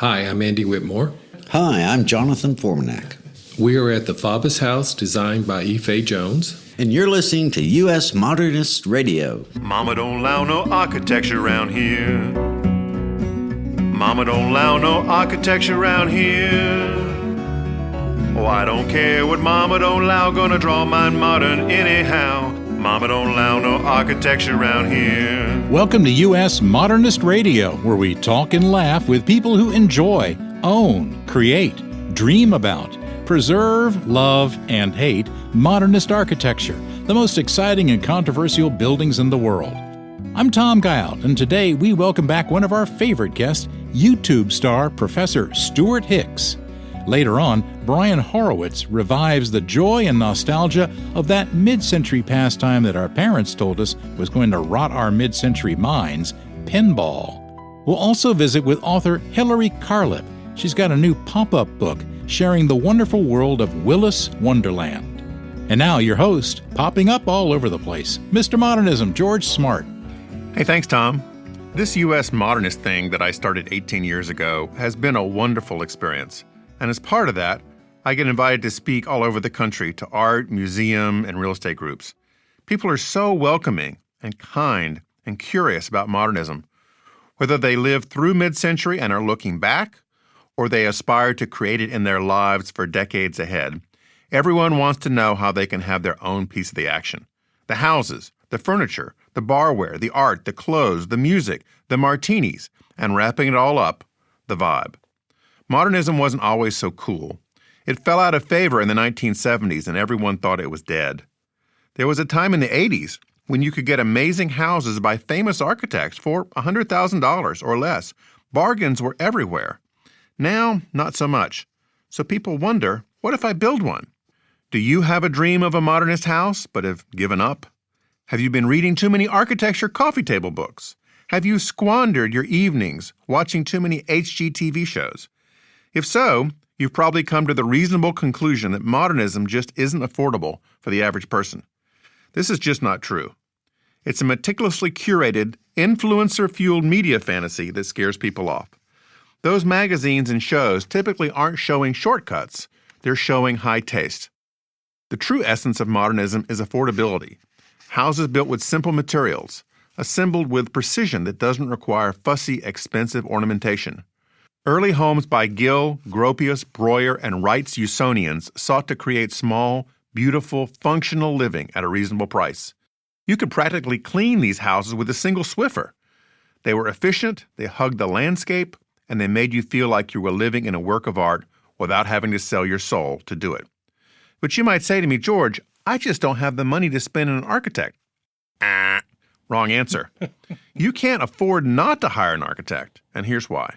Hi, I'm Andy Whitmore. Hi, I'm Jonathan Formanak. We are at the Faubus House, designed by Ife Jones. And you're listening to U.S. Modernist Radio. Mama don't allow no architecture around here. Mama don't allow no architecture around here. Oh, I don't care what Mama don't allow, gonna draw mine modern anyhow. Mama don't allow no architecture around here. Welcome to U.S. Modernist Radio, where we talk and laugh with people who enjoy, own, create, dream about, preserve, love, and hate modernist architecture, the most exciting and controversial buildings in the world. I'm Tom Guyout, and today we welcome back one of our favorite guests, YouTube star Professor Stewart Hicks. Later on, Brian Horowitz revives the joy and nostalgia of that mid-century pastime that our parents told us was going to rot our mid-century minds, pinball. We'll also visit with author Hillary Carlip. She's got a new pop-up book sharing the wonderful world of Willis Wonderland. And now your host, popping up all over the place, Mr. Modernism, George Smart. Hey, thanks, Tom. This U.S. Modernist thing that I started 18 years ago has been a wonderful experience. And as part of that, I get invited to speak all over the country to art, museum, and real estate groups. People are so welcoming and kind and curious about modernism, whether they lived through mid-century and are looking back, or they aspire to create it in their lives for decades ahead. Everyone wants to know how they can have their own piece of the action. The houses, the furniture, the barware, the art, the clothes, the music, the martinis, and wrapping it all up, the vibe. Modernism wasn't always so cool. It fell out of favor in the 1970s and everyone thought it was dead. There was a time in the 80s when you could get amazing houses by famous architects for $100,000 or less. Bargains were everywhere. Now, not so much. So people wonder, what if I build one? Do you have a dream of a modernist house but have given up? Have you been reading too many architecture coffee table books? Have you squandered your evenings watching too many HGTV shows? If so, you've probably come to the reasonable conclusion that modernism just isn't affordable for the average person. This is just not true. It's a meticulously curated, influencer-fueled media fantasy that scares people off. Those magazines and shows typically aren't showing shortcuts. They're showing high taste. The true essence of modernism is affordability. Houses built with simple materials, assembled with precision that doesn't require fussy, expensive ornamentation. Early homes by Gill, Gropius, Breuer, and Wright's Usonians sought to create small, beautiful, functional living at a reasonable price. You could practically clean these houses with a single Swiffer. They were efficient, they hugged the landscape, and they made you feel like you were living in a work of art without having to sell your soul to do it. But you might say to me, George, I just don't have the money to spend on an architect. Wrong answer. You can't afford not to hire an architect, and here's why.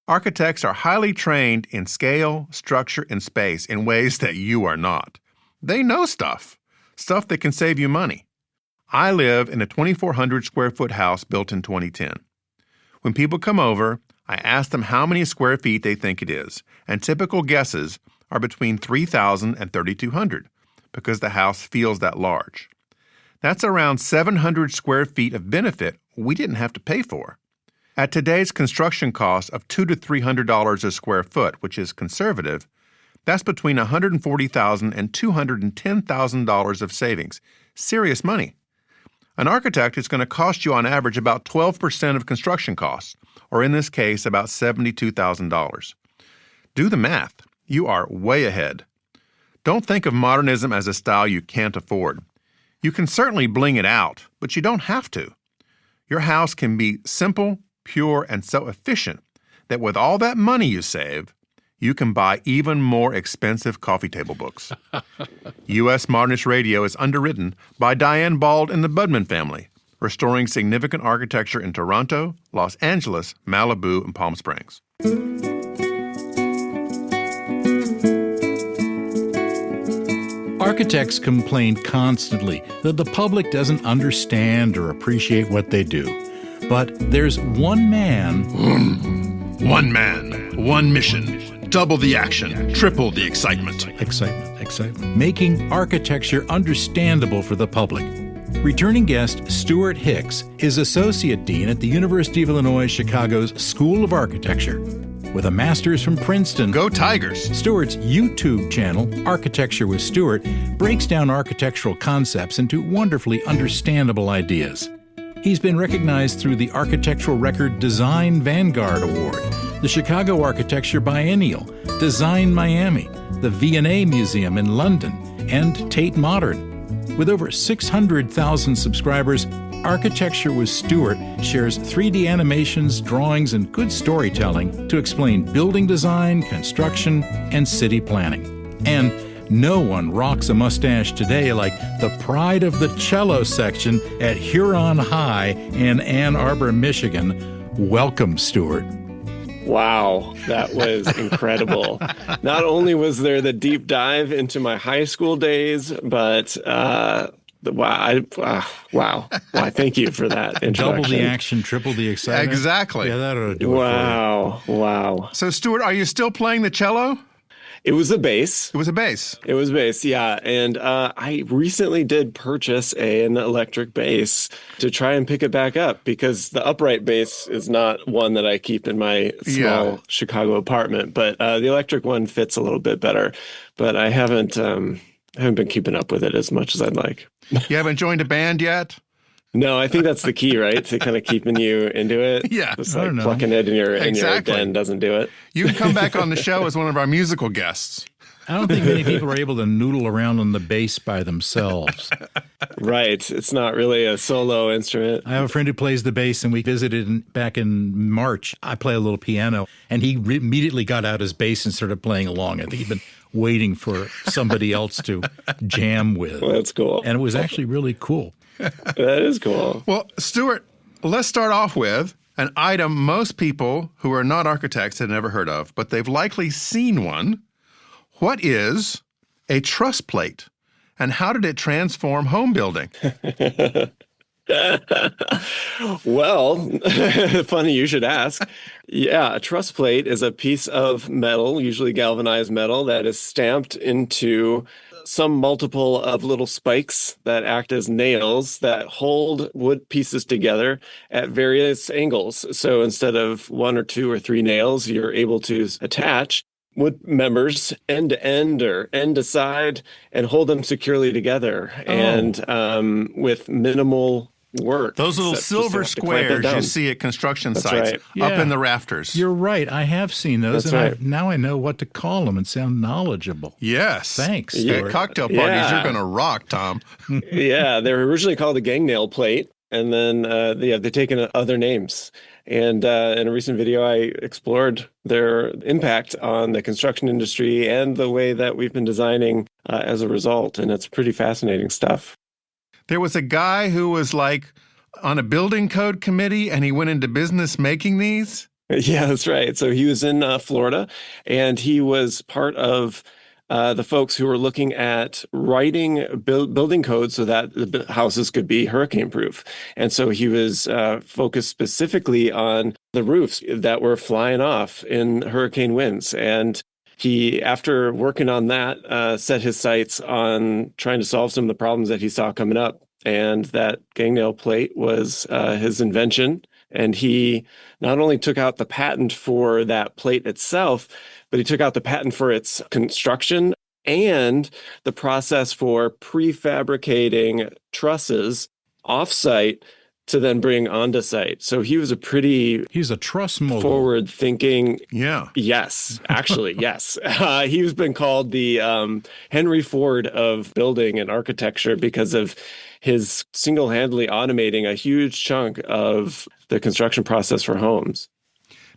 Architects are highly trained in scale, structure, and space in ways that you are not. They know stuff that can save you money. I live in a 2,400 square foot house built in 2010. When people come over, I ask them how many square feet they think it is, and typical guesses are between 3,000 and 3,200 because the house feels that large. That's around 700 square feet of benefit we didn't have to pay for. At today's construction cost of $200 to $300 a square foot, which is conservative, that's between $140,000 and $210,000 of savings. Serious money. An architect is going to cost you on average about 12% of construction costs, or in this case, about $72,000. Do the math. You are way ahead. Don't think of modernism as a style you can't afford. You can certainly bling it out, but you don't have to. Your house can be simple, pure, and so efficient that with all that money you save, you can buy even more expensive coffee table books. U.S. Modernist Radio is underwritten by Diane Bald and the Budman family, restoring significant architecture in Toronto, Los Angeles, Malibu, and Palm Springs. Architects complain constantly that the public doesn't understand or appreciate what they do. But there's one man, one mission, double the action, triple the excitement. Excitement, making architecture understandable for the public. Returning guest Stewart Hicks is Associate Dean at the University of Illinois Chicago's School of Architecture. with a master's from Princeton. Go Tigers! Stewart's YouTube channel, Architecture with Stewart, breaks down architectural concepts into wonderfully understandable ideas. He's been recognized through the Architectural Record Design Vanguard Award, the Chicago Architecture Biennial, Design Miami, the V&A Museum in London, and Tate Modern. With over 600,000 subscribers, Architecture with Stewart shares 3D animations, drawings, and good storytelling to explain building design, construction, and city planning. And no one rocks a mustache today like the pride of the cello section at Huron High in Ann Arbor, Michigan. Welcome, Stewart. Wow, that was incredible. Not only was there the deep dive into my high school days, but wow. Thank you for that introduction. Double the action, triple the excitement. Exactly. Yeah, that ought to do it for you. Wow. So, Stewart, are you still playing the cello? It was a bass. It was a bass. It was bass, yeah. And I recently did purchase an electric bass to try and pick it back up because the upright bass is not one that I keep in my small Chicago apartment. But the electric one fits a little bit better. But I haven't been keeping up with it as much as I'd like. You haven't joined a band yet? No, I think that's the key, right? To kind of keeping you into it. Yeah. Just like plucking it in your den doesn't do it. You can come back on the show as one of our musical guests. I don't think many people are able to noodle around on the bass by themselves. Right. It's not really a solo instrument. I have a friend who plays the bass, and we visited back in March. I play a little piano, and he immediately got out his bass and started playing along. I think he'd been waiting for somebody else to jam with. Well, that's cool. And it was actually really cool. That is cool. Well, Stewart, let's start off with an item most people who are not architects had never heard of, but they've likely seen one. What is a truss plate, and how did it transform home building? Well, funny you should ask. Yeah, a truss plate is a piece of metal, usually galvanized metal, that is stamped into some multiple of little spikes that act as nails that hold wood pieces together at various angles. So instead of one or two or three nails, you're able to attach wood members end to end or end to side and hold them securely together and with minimal work. Those little silver squares you see at construction sites up in the rafters. You're right. I have seen those, That's and right. now I know what to call them and sound knowledge-able. Yes. Thanks, At Stuart. cocktail parties, you're going to rock, Tom. Yeah, they were originally called a gang nail plate, and then they've taken other names. And in a recent video, I explored their impact on the construction industry and the way that we've been designing as a result. And it's pretty fascinating stuff. There was a guy who was like on a building code committee, and he went into business making these. Yeah, that's right. So he was in Florida, and he was part of the folks who were looking at writing building codes so that the houses could be hurricane proof. And so he was focused specifically on the roofs that were flying off in hurricane winds. And he, after working on that, set his sights on trying to solve some of the problems that he saw coming up. And that gang nail plate was his invention. And he not only took out the patent for that plate itself, but he took out the patent for its construction and the process for prefabricating trusses off-site to then bring onto site. So he was He's a truss mogul. forward-thinking. Yeah. Yes, actually, yes. He's been called the Henry Ford of building and architecture because of his single-handedly automating a huge chunk of the construction process for homes.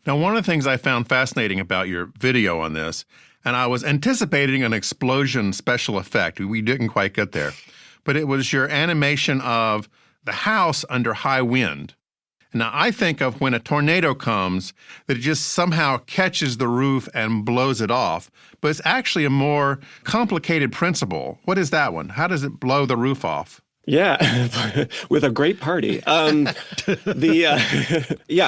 Now, one of the things I found fascinating about your video on this, and I was anticipating an explosion special effect. We didn't quite get there. But it was your animation of the house under high wind. Now, I think of when a tornado comes, that it just somehow catches the roof and blows it off. But it's actually a more complicated principle. What is that one? How does it blow the roof off? Yeah, with a great party. Yeah,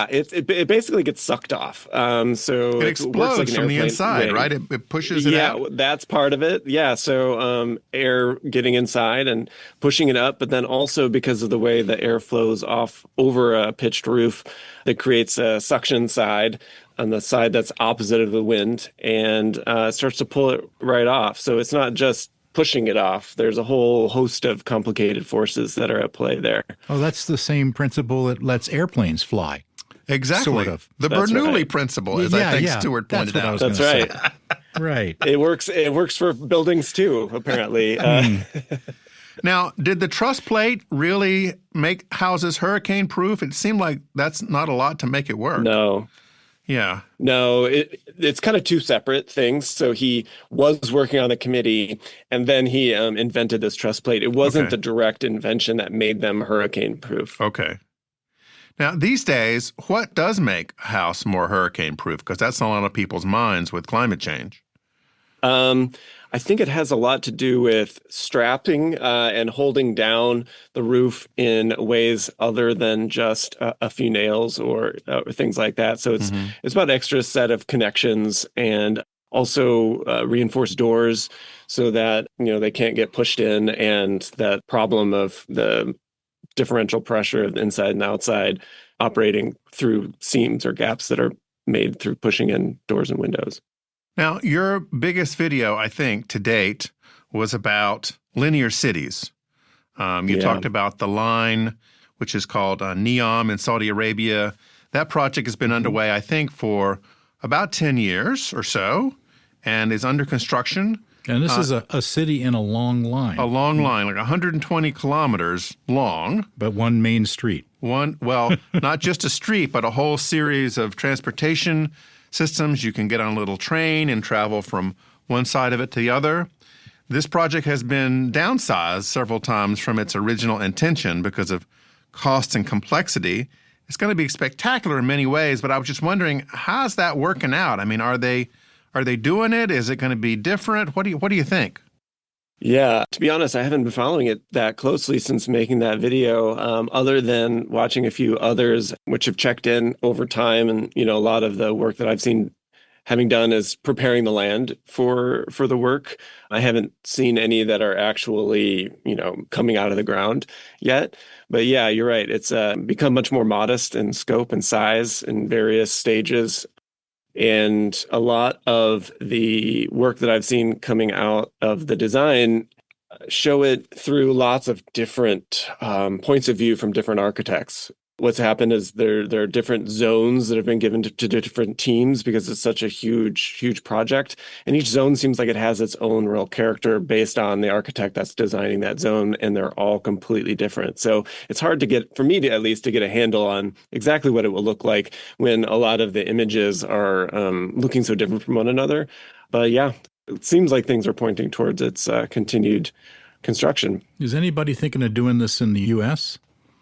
it basically gets sucked off. So It it works like explodes an from the airplane inside, wing. right? It pushes it Yeah, out. that's part of it. Yeah, so air getting inside and pushing it up, but then also because of the way the air flows off over a pitched roof, it creates a suction side on the side that's opposite of the wind and starts to pull it right off. So it's not just pushing it off. There's a whole host of complicated forces that are at play there. Oh, that's the same principle that lets airplanes fly. Exactly. Sort of. The That's Bernoulli right. principle, as I think Stewart That's pointed what I out. was That's gonna right. say. Right. It works. It works for buildings too, apparently. Now, did the truss plate really make houses hurricane proof? It seemed like that's not a lot to make it work. No, Yeah. no, it's kind of two separate things. So he was working on the committee, and then he invented this truss plate. It wasn't Okay. the direct invention that made them hurricane proof. Okay. Now, these days, what does make a house more hurricane proof? Because that's on a lot of people's minds with climate change. I think it has a lot to do with strapping and holding down the roof in ways other than just a few nails or things like that. So it's about an extra set of connections and also reinforced doors so that they can't get pushed in, and that problem of the differential pressure of the inside and outside operating through seams or gaps that are made through pushing in doors and windows. Now, your biggest video, I think, to date was about linear cities. You talked about the line, which is called NEOM in Saudi Arabia. That project has been underway, I think, for about 10 years or so and is under construction. And this is a city in a long line. A long line, like 120 kilometers long. But one main street. Well, not just a street, but a whole series of transportation systems. You can get on a little train and travel from one side of it to the other. This project has been downsized several times from its original intention because of cost and complexity. It's going to be spectacular in many ways, but I was just wondering, how's that working out? I mean, are they doing it? Is it going to be different? What do you think? Yeah, to be honest, I haven't been following it that closely since making that video, other than watching a few others which have checked in over time. And, a lot of the work that I've seen having done is preparing the land for the work. I haven't seen any that are actually, coming out of the ground yet. But yeah, you're right. It's become much more modest in scope and size in various stages. And a lot of the work that I've seen coming out of the design show it through lots of different points of view from different architects. What's happened is there are different zones that have been given to different teams because it's such a huge project. And each zone seems like it has its own real character based on the architect that's designing that zone, and they're all completely different. So it's hard to get, for me to at least, to get a handle on exactly what it will look like when a lot of the images are looking so different from one another. But yeah, it seems like things are pointing towards its continued construction. Is anybody thinking of doing this in the U.S.?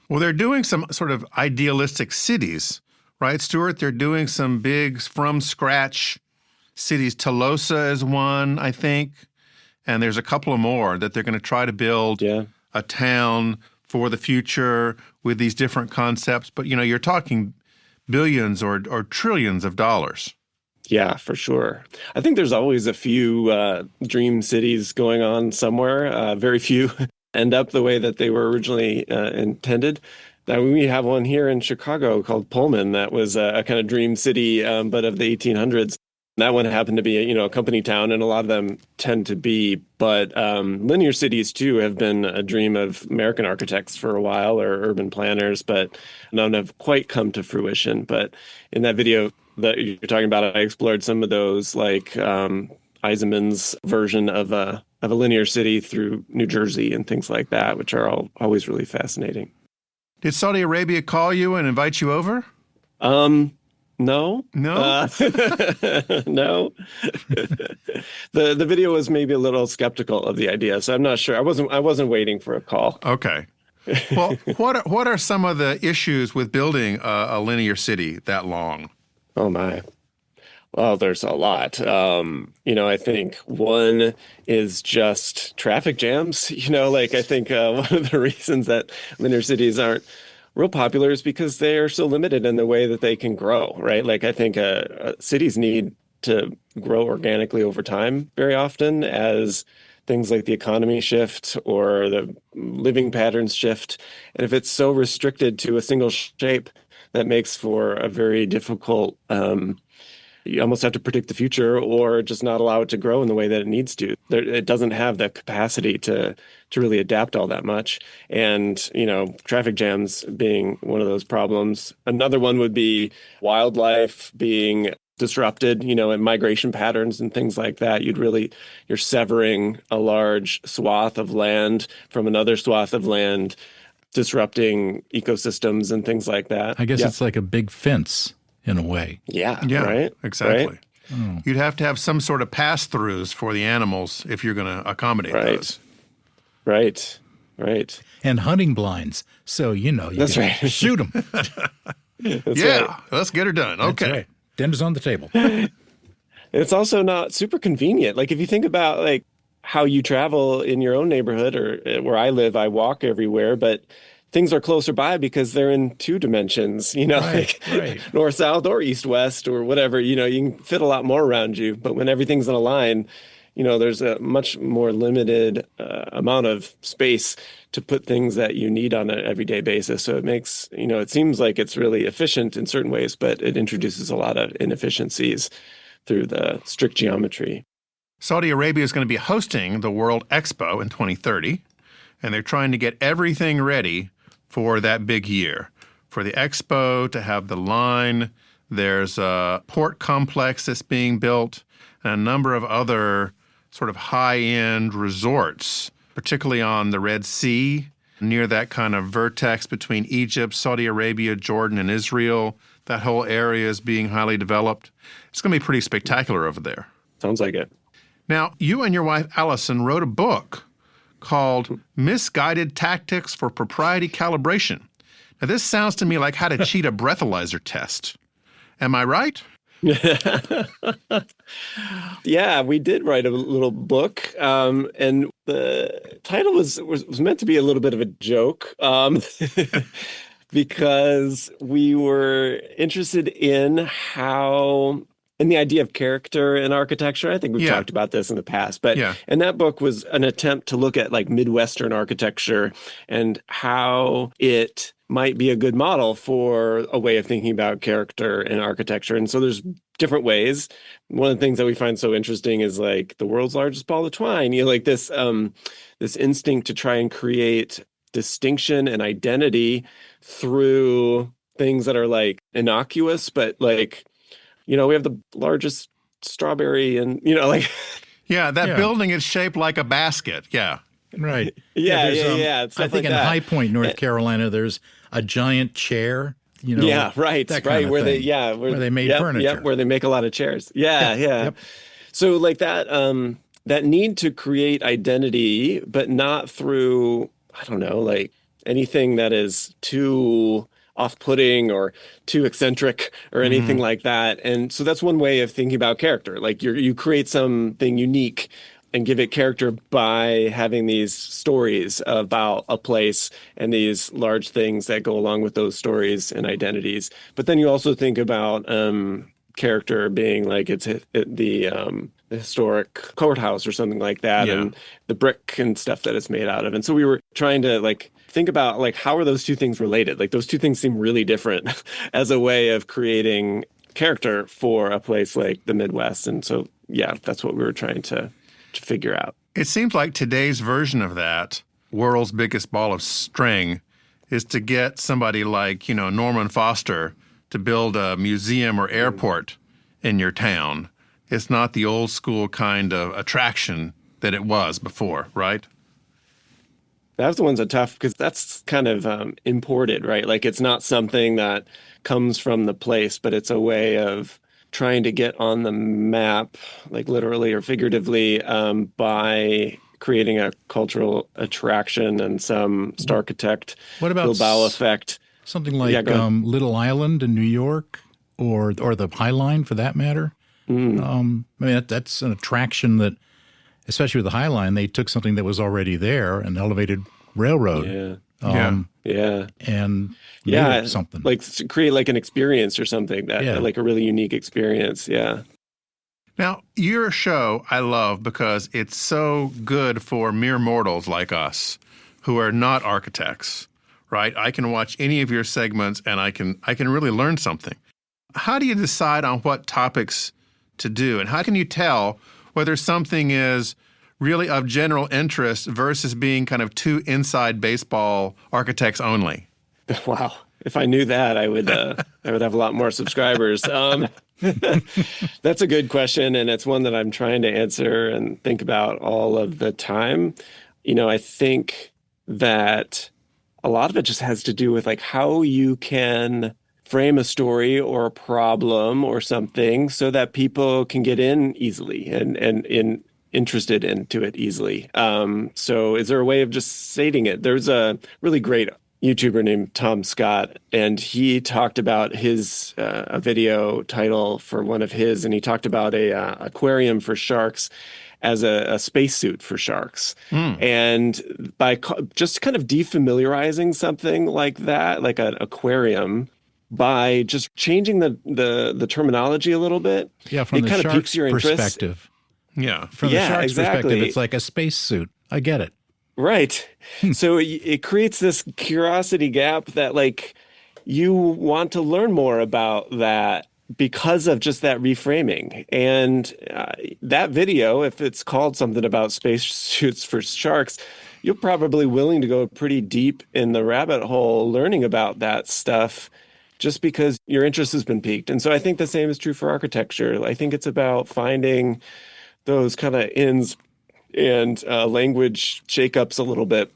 Well, they're doing some sort of idealistic cities, right, Stewart? They're doing some big from-scratch cities. Tolosa is one, I think, and there's a couple of more that they're going to try to build a town for the future with these different concepts. But, you're talking billions or trillions of dollars. Yeah, for sure. I think there's always a few dream cities going on somewhere. Very few end up the way that they were originally intended. Now, we have one here in Chicago called Pullman that was a kind of dream city, but of the 1800s. That one happened to be, a company town, and a lot of them tend to be. But linear cities, too, have been a dream of American architects for a while, or urban planners, but none have quite come to fruition. But in that video that you're talking about, I explored some of those, like Eisenman's version of a linear city through New Jersey and things like that, which are always really fascinating. Did Saudi Arabia call you and invite you over? No. No? No. The video was maybe a little skeptical of the idea, so I'm not sure. I wasn't waiting for a call. Okay. Well, what are some of the issues with building a linear city that long? Oh my. Well, there's a lot. I think one is just traffic jams. Like I think one of the reasons that linear cities aren't real popular is because they are so limited in the way that they can grow, right? Like I think cities need to grow organically over time very often as things like the economy shift or the living patterns shift. And if it's so restricted to a single shape, that makes for a very difficult you almost have to predict the future or just not allow it to grow in the way that it needs to. It doesn't have the capacity to really adapt all that much. And, traffic jams being one of those problems. Another one would be wildlife being disrupted, and migration patterns and things like that. You're severing a large swath of land from another swath of land, disrupting ecosystems and things like that. I guess it's like a big fence in a way. Yeah, Yeah, right? exactly. Right? You'd have to have some sort of pass-throughs for the animals if you're going to accommodate those. Right. And hunting blinds. So, you That's can right. shoot them. Right. Let's get her done. Okay. That's right. Dinner's on the table. It's also not super convenient. Like if you think about like how you travel in your own neighborhood or where I live, I walk everywhere, but things are closer by because they're in two dimensions, Right. north, south, or east, west, or whatever. You can fit a lot more around you. But when everything's in a line, there's a much more limited amount of space to put things that you need on an everyday basis. So it makes, it seems like it's really efficient in certain ways, but it introduces a lot of inefficiencies through the strict geometry. Saudi Arabia is going to be hosting the World Expo in 2030, and they're trying to get everything ready for that big year. For the expo to have the line, there's a port complex that's being built, and a number of other sort of high-end resorts, particularly on the Red Sea, near that kind of vertex between Egypt, Saudi Arabia, Jordan, and Israel. That whole area is being highly developed. It's going to be pretty spectacular over there. Sounds like it. Now, you and your wife, Allison, wrote a book called Misguided Tactics for Propriety Calibration. Now, this sounds to me like how to cheat a breathalyzer test. Am I right? Yeah, we did write a little book, and the title was meant to be a little bit of a joke, because we were interested in the idea of character in architecture. I think we've talked about this in the past, but and that book was an attempt to look at like Midwestern architecture and how it might be a good model for a way of thinking about character in architecture. And so there's different ways. One of the things that we find so interesting is like the world's largest ball of twine, like this instinct to try and create distinction and identity through things that are like innocuous, but like, we have the largest strawberry and, that building is shaped like a basket. Yeah. Right. Yeah. I think in High Point, North Carolina, there's a giant chair. Right. That kind of where thing, where they made furniture. Yeah, where they make a lot of chairs. Yeah. Yep. So like that, that need to create identity, but not through, I don't know, like anything that is too off-putting or too eccentric or anything like that. And so that's one way of thinking about character. Like you create something unique and give it character by having these stories about a place and these large things that go along with those stories and identities. But then you also think about character being like the historic courthouse or something like that, and the brick and stuff that it's made out of. And so we were trying to like think about like how are those two things related? Like those two things seem really different as a way of creating character for a place like the Midwest. And so that's what we were trying to figure out. It seems like today's version of that, world's biggest ball of string, is to get somebody like, Norman Foster to build a museum or airport in your town. It's not the old school kind of attraction that it was before, right? That's the ones that are tough because that's kind of imported, right? Like it's not something that comes from the place, but it's a way of trying to get on the map, like literally or figuratively, by creating a cultural attraction and some starchitect Bilbao effect. Something like Little Island in New York or the High Line for that matter? I mean, that's an attraction that, especially with the High Line, they took something that was already there, an elevated railroad. And made it something. Like to create like an experience or something like a really unique experience. Yeah. Now, your show I love because it's so good for mere mortals like us who are not architects, right? I can watch any of your segments and I can really learn something. How do you decide on what topics to do? And how can you tell whether something is really of general interest versus being kind of too inside baseball architects only? Wow. If I knew that, I would have a lot more subscribers. That's a good question, and it's one that I'm trying to answer and think about all of the time. I think that a lot of it just has to do with like how you can frame a story or a problem or something so that people can get in easily and interested into it easily. So is there a way of just stating it? There's a really great YouTuber named Tom Scott, and he talked about his a video title for one of his, and he talked about a aquarium for sharks as a spacesuit for sharks. And by just kind of defamiliarizing something like that, like an aquarium, by just changing the terminology a little bit, from it the kind of piques shark's your interest. perspective. Yeah. From the shark's exactly. perspective, it's like a spacesuit. I get it. Right. So it creates this curiosity gap that like you want to learn more about that because of just that reframing. And that video, if it's called something about spacesuits for sharks, you're probably willing to go pretty deep in the rabbit hole learning about that stuff just because your interest has been piqued. And so I think the same is true for architecture. I think it's about finding those kind of ins and language shakeups a little bit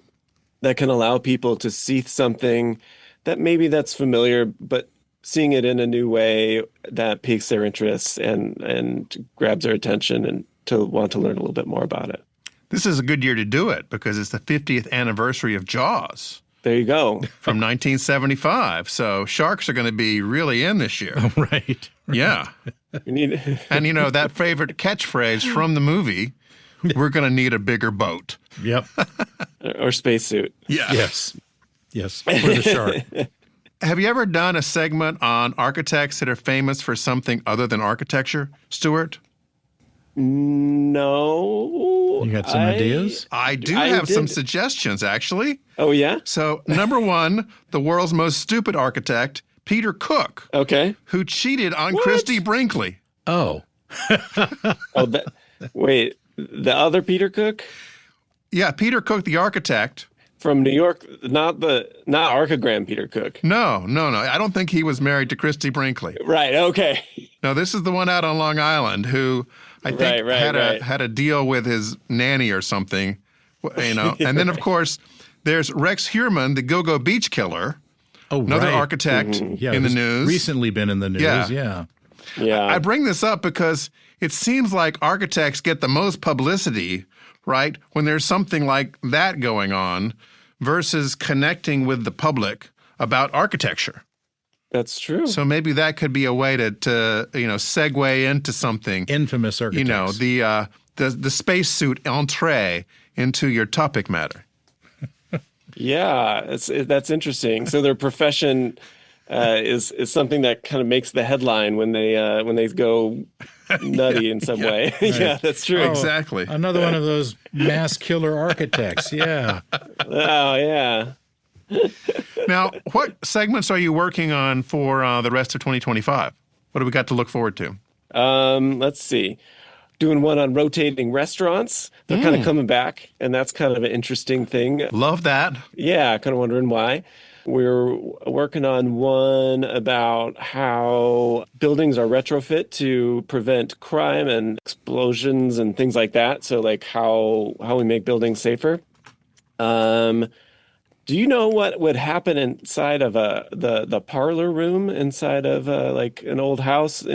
that can allow people to see something that maybe that's familiar, but seeing it in a new way that piques their interest and grabs their attention and to want to learn a little bit more about it. This is a good year to do it because it's the 50th anniversary of Jaws. There you go. From 1975. So sharks are going to be really in this year. Right. Yeah. And that favorite catchphrase from the movie, we're going to need a bigger boat. Yep. Or spacesuit. Yeah. Yes, for the shark. Have you ever done a segment on architects that are famous for something other than architecture, Stewart? No. You got some ideas? I have some suggestions, actually. Oh, yeah? So, number one, the world's most stupid architect, Peter Cook. Okay. Who cheated on Christie Brinkley. Oh. Wait, the other Peter Cook? Yeah, Peter Cook, the architect. From New York, not Archigram Peter Cook. No. I don't think he was married to Christie Brinkley. Right, okay. No, this is the one out on Long Island who I think had a deal with his nanny or something, And then, of course, there's Rex Heuermann, the Go-Go Beach Killer, another architect in the news. Recently been in the news, yeah. I bring this up because it seems like architects get the most publicity, right, when there's something like that going on versus connecting with the public about architecture. That's true. So maybe that could be a way to segue into something. Infamous architects. The spacesuit entree into your topic matter. Yeah, that's interesting. So their profession is something that kind of makes the headline when they go nutty in some way. Right. Yeah, that's true. Exactly. Another one of those mass killer architects. Yeah. Oh, yeah. Now, what segments are you working on for the rest of 2025? What do we got to look forward to? Let's see. Doing one on rotating restaurants. They're kind of coming back, and that's kind of an interesting thing. Love that. Yeah, kind of wondering why. We're working on one about how buildings are retrofit to prevent crime and explosions and things like that. So, like how we make buildings safer. Do you know what would happen inside of the parlor room inside of like an old house?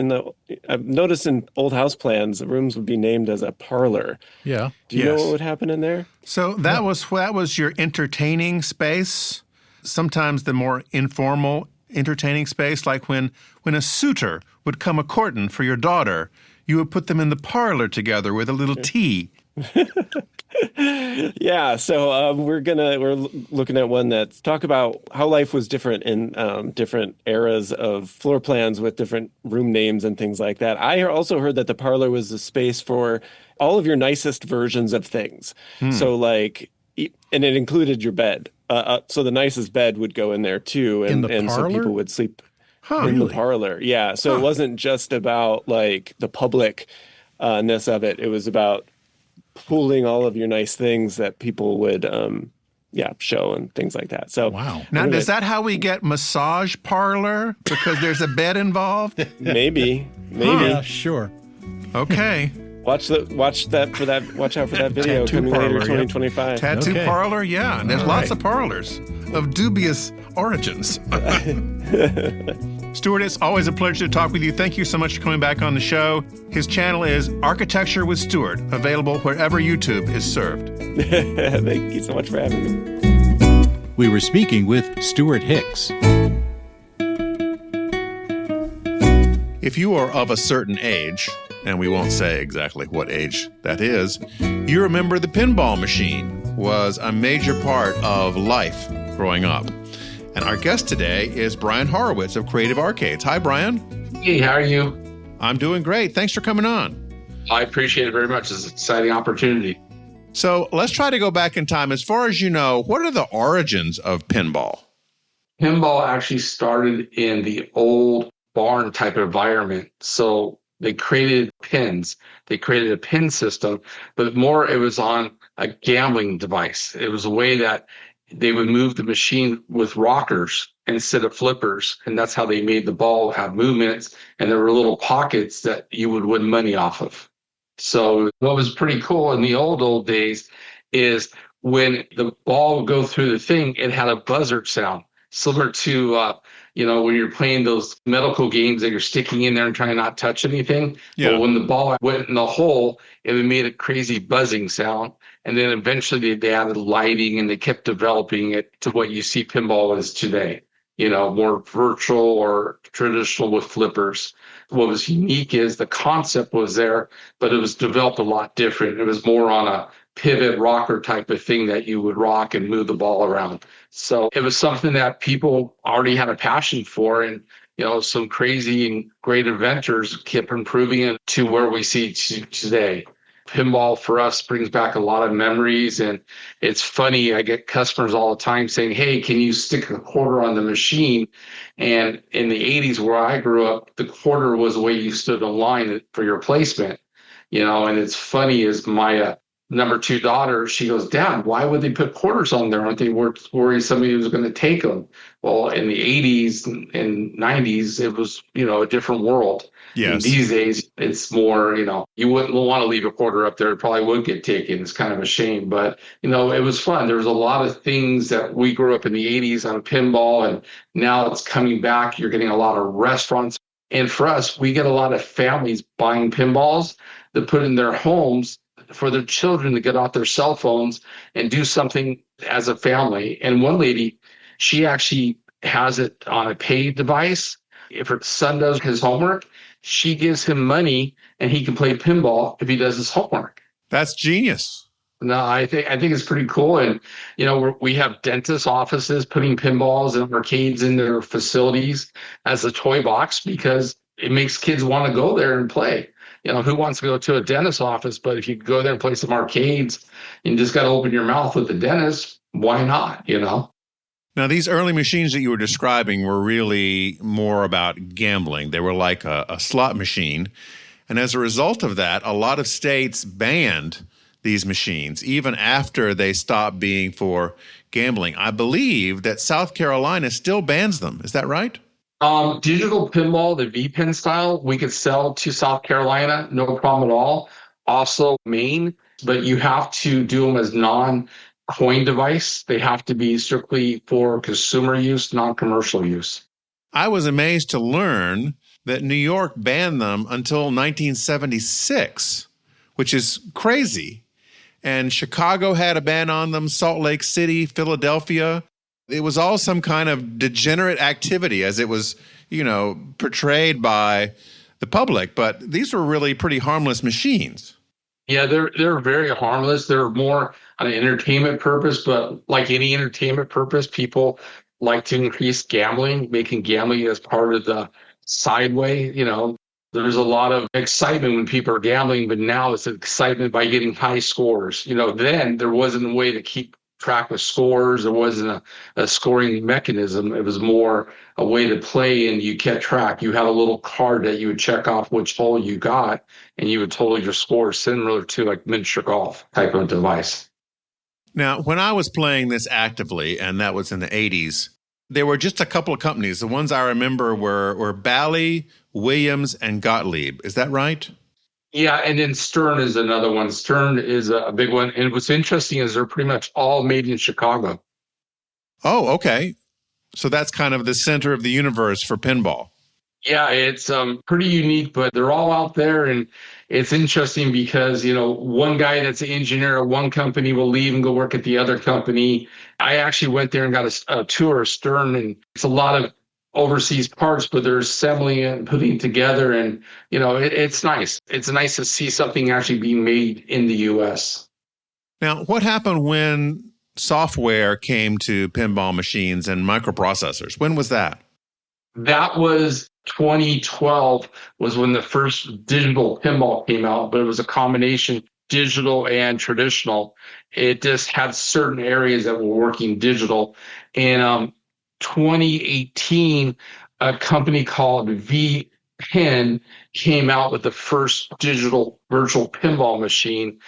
I've noticed in old house plans, the rooms would be named as a parlor. Yeah. Do you know what would happen in there? So that was your entertaining space. Sometimes the more informal entertaining space, like when a suitor would come a courting for your daughter, you would put them in the parlor together with a little tea. Yeah, so we're looking at one that's talk about how life was different in different eras of floor plans with different room names and things like that. I also heard that the parlor was a space for all of your nicest versions of things. So like, and it included your bed. So the nicest bed would go in there too, In the and so parlor? people would sleep Huh, in really? the parlor. Yeah, so it wasn't just about like the public-ness of it. It was about pooling all of your nice things that people would show and things like that. So Wow. Now, is that how we get massage parlor? Because there's a bed involved? maybe Yeah, sure. Okay. watch out for that video Tattoo coming parlor, later, yeah. 2025. Tattoo Okay. parlor? Yeah. And there's lots of parlors of dubious origins. Stewart, it's always a pleasure to talk with you. Thank you so much for coming back on the show. His channel is Architecture with Stewart, available wherever YouTube is served. Thank you so much for having me. We were speaking with Stewart Hicks. If you are of a certain age, and we won't say exactly what age that is, you remember the pinball machine was a major part of life growing up. And our guest today is Brian Horowitz of Creative Arcades. Hi, Brian. Hey, how are you? I'm doing great. Thanks for coming on. I appreciate it very much. It's an exciting opportunity. So let's try to go back in time. As far as you know, what are the origins of pinball? Pinball actually started in the old barn type environment. So they created pins. They created a pin system, but more it was on a gambling device. It was a way that they would move the machine with rockers instead of flippers. And that's how they made the ball have movements. And there were little pockets that you would win money off of. So what was pretty cool in the old days is when the ball would go through the thing, it had a buzzard sound, similar to, when you're playing those medical games that you're sticking in there and trying not to touch anything. Yeah. Well, when the ball went in the hole, it made a crazy buzzing sound. And then eventually they added lighting and they kept developing it to what you see pinball is today, more virtual or traditional with flippers. What was unique is the concept was there, but it was developed a lot different. It was more on a pivot rocker type of thing that you would rock and move the ball around. So it was something that people already had a passion for. And, some crazy and great inventors kept improving it to where we see today. Pinball for us brings back a lot of memories, and it's funny. I get customers all the time saying, "Hey, can you stick a quarter on the machine?" And in the 80s where I grew up, the quarter was the way you stood in line for your placement, and it's funny is my number 2 daughter, she goes, "Dad, why would they put quarters on there? Aren't they worried somebody was going to take them?" Well, in the 80s and 90s, it was, a different world. Yes. And these days, it's more, you wouldn't want to leave a quarter up there. It probably would get taken. It's kind of a shame. But, it was fun. There was a lot of things that we grew up in the 80s on pinball, and now it's coming back. You're getting a lot of restaurants. And for us, we get a lot of families buying pinballs to put in their homes for their children to get off their cell phones and do something as a family. And one lady, she actually has it on a paid device. If her son does his homework, she gives him money and he can play pinball if he does his homework. That's genius. No, I think it's pretty cool. And, we have dentist offices putting pinballs and arcades in their facilities as a toy box because it makes kids want to go there and play. Who wants to go to a dentist office? But if you go there and play some arcades, you just got to open your mouth with the dentist. Why not? Now, these early machines that you were describing were really more about gambling. They were like a slot machine. And as a result of that, a lot of states banned these machines, even after they stopped being for gambling. I believe that South Carolina still bans them. Is that right? Digital pinball, the V-Pin style, we could sell to South Carolina, no problem at all. Also Maine, but you have to do them as non-coin device. They have to be strictly for consumer use, non-commercial use. I was amazed to learn that New York banned them until 1976, which is crazy. And Chicago had a ban on them, Salt Lake City, Philadelphia. It was all some kind of degenerate activity as it was, portrayed by the public, but these were really pretty harmless machines. Yeah, they're very harmless. They're more on an entertainment purpose, but like any entertainment purpose, people like to increase gambling, making gambling as part of the sideway. There's a lot of excitement when people are gambling, but now it's excitement by getting high scores. Then there wasn't a way to keep track of scores. There wasn't a scoring mechanism. It was more a way to play, and you kept track. You had a little card that you would check off which hole you got, and you would total your score, similar to like miniature golf type of device. Now, when I was playing this actively, and that was in the 80s, there were just a couple of companies. The ones I remember were Bally, Williams, and Gottlieb. Is that right? Yeah, and then Stern is another one. Stern is a big one. And what's interesting is they're pretty much all made in Chicago. Oh, okay. So that's kind of the center of the universe for pinball. Yeah, it's pretty unique, but they're all out there. And it's interesting because, one guy that's an engineer at one company will leave and go work at the other company. I actually went there and got a tour of Stern, and it's a lot of overseas parts, but they're assembling it and putting it together. And, it's nice. It's nice to see something actually being made in the U.S. Now, what happened when software came to pinball machines and microprocessors? When was that? That was 2012 was when the first digital pinball came out, but it was a combination digital and traditional. It just had certain areas that were working digital. And 2018, a company called VPin came out with the first digital virtual pinball machine.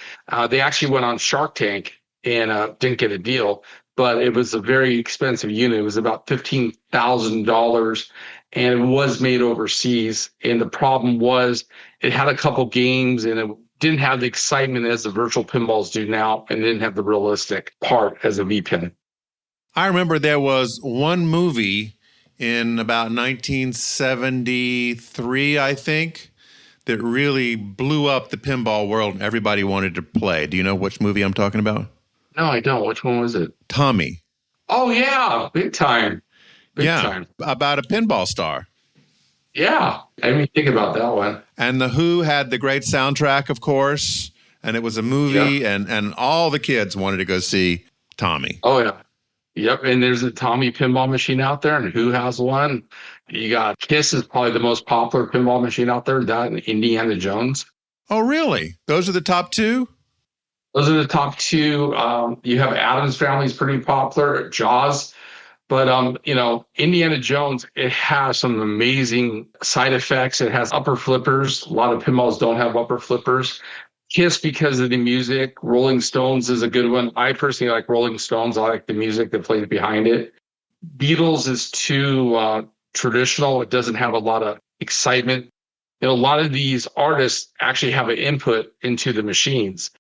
They actually went on Shark Tank and didn't get a deal, but it was a very expensive unit. It was about $15,000, and it was made overseas. And the problem was it had a couple games, and it didn't have the excitement as the virtual pinballs do now, and didn't have the realistic part as a VPin. I remember there was one movie in about 1973, I think, that really blew up the pinball world and everybody wanted to play. Do you know which movie I'm talking about? No, I don't. Which one was it? Tommy. Oh, yeah. Big time. Big time. About a pinball star. Yeah. I didn't even think about that one. And The Who had the great soundtrack, of course, and it was a movie, and all the kids wanted to go see Tommy. Oh, yeah. Yep, and there's a Tommy pinball machine out there, and Who has one? You got Kiss is probably the most popular pinball machine out there, that and Indiana Jones. Oh, really? Those are the top two? Those are the top two. You have Addams Family is pretty popular, Jaws. But, Indiana Jones, it has some amazing side effects. It has upper flippers. A lot of pinballs don't have upper flippers. Kiss because of the music. Rolling Stones is a good one. I personally like Rolling Stones. I like the music that plays behind it. Beatles is too traditional. It doesn't have a lot of excitement. A lot of these artists actually have an input into the machines.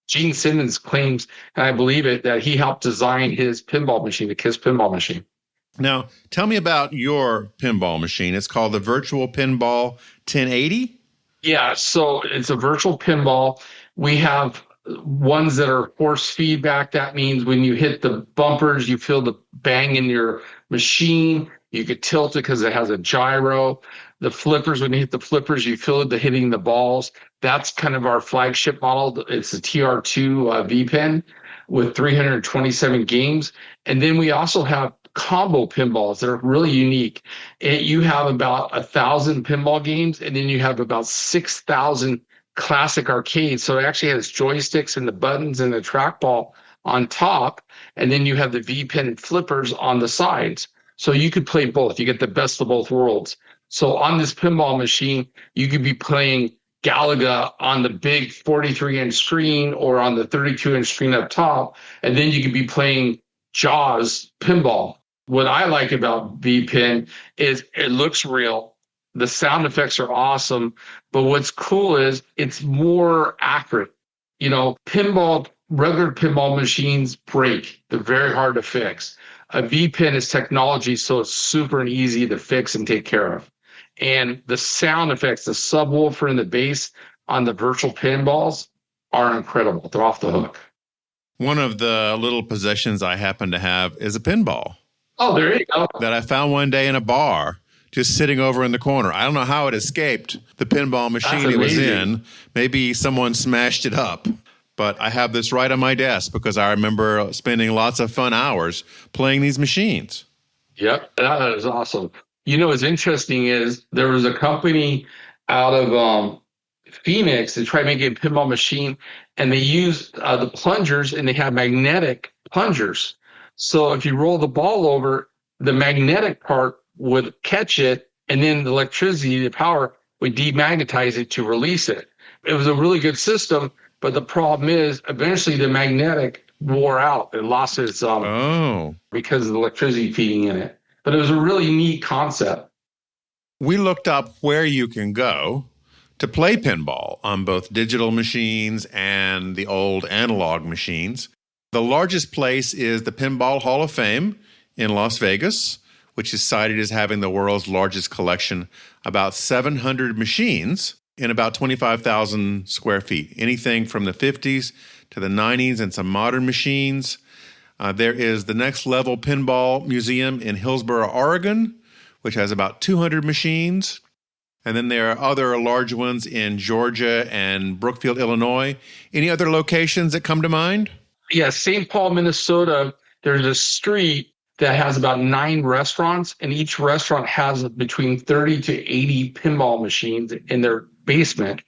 Gene Simmons claims, and I believe it, that he helped design his pinball machine, the Kiss pinball machine. Now, tell me about your pinball machine. It's called the Virtual Pinball 1080? Yeah, so it's a virtual pinball. We have ones that are force feedback. That means when you hit the bumpers, you feel the bang in your machine. You could tilt it because it has a gyro. The flippers, when you hit the flippers, you feel the hitting the balls. That's kind of our flagship model. It's the TR2 VPin with 327 games. And then we also have combo pinballs that are really unique. You have about 1,000 pinball games, and then you have about 6,000 classic arcades. So it actually has joysticks and the buttons and the trackball on top, and then you have the VPin flippers on the sides. So you could play both. You get the best of both worlds. So on this pinball machine, you could be playing Galaga on the big 43-inch screen or on the 32-inch screen up top, and then you could be playing Jaws pinball. What I like about VPin is it looks real. The sound effects are awesome, but what's cool is it's more accurate. Regular pinball machines break. They're very hard to fix. A VPin is technology, so it's super easy to fix and take care of. And the sound effects, the subwoofer and the bass on the virtual pinballs are incredible. They're off the hook. One of the little possessions I happen to have is a pinball. Oh, there you go. That I found one day in a bar just sitting over in the corner. I don't know how it escaped the pinball machine it was in. Maybe someone smashed it up. But I have this right on my desk because I remember spending lots of fun hours playing these machines. Yep, that is awesome. You know, what's interesting is there was a company out of Phoenix that tried making a pinball machine, and they used the plungers, and they have magnetic plungers. So if you roll the ball over, the magnetic part would catch it, and then the electricity, the power, would demagnetize it to release it. It was a really good system, but the problem is eventually the magnetic wore out. It lost its because of the electricity feeding in it. But it was a really neat concept. We looked up where you can go to play pinball on both digital machines and the old analog machines. The largest place is the Pinball Hall of Fame in Las Vegas, which is cited as having the world's largest collection, about 700 machines in about 25,000 square feet, anything from the 50s to the 90s and some modern machines. There is the Next Level Pinball Museum in Hillsboro, Oregon, which has about 200 machines. And then there are other large ones in Georgia and Brookfield, Illinois. Any other locations that come to mind? Yeah, St. Paul, Minnesota, there's a street that has about 9 restaurants, and each restaurant has between 30 to 80 pinball machines in their basement.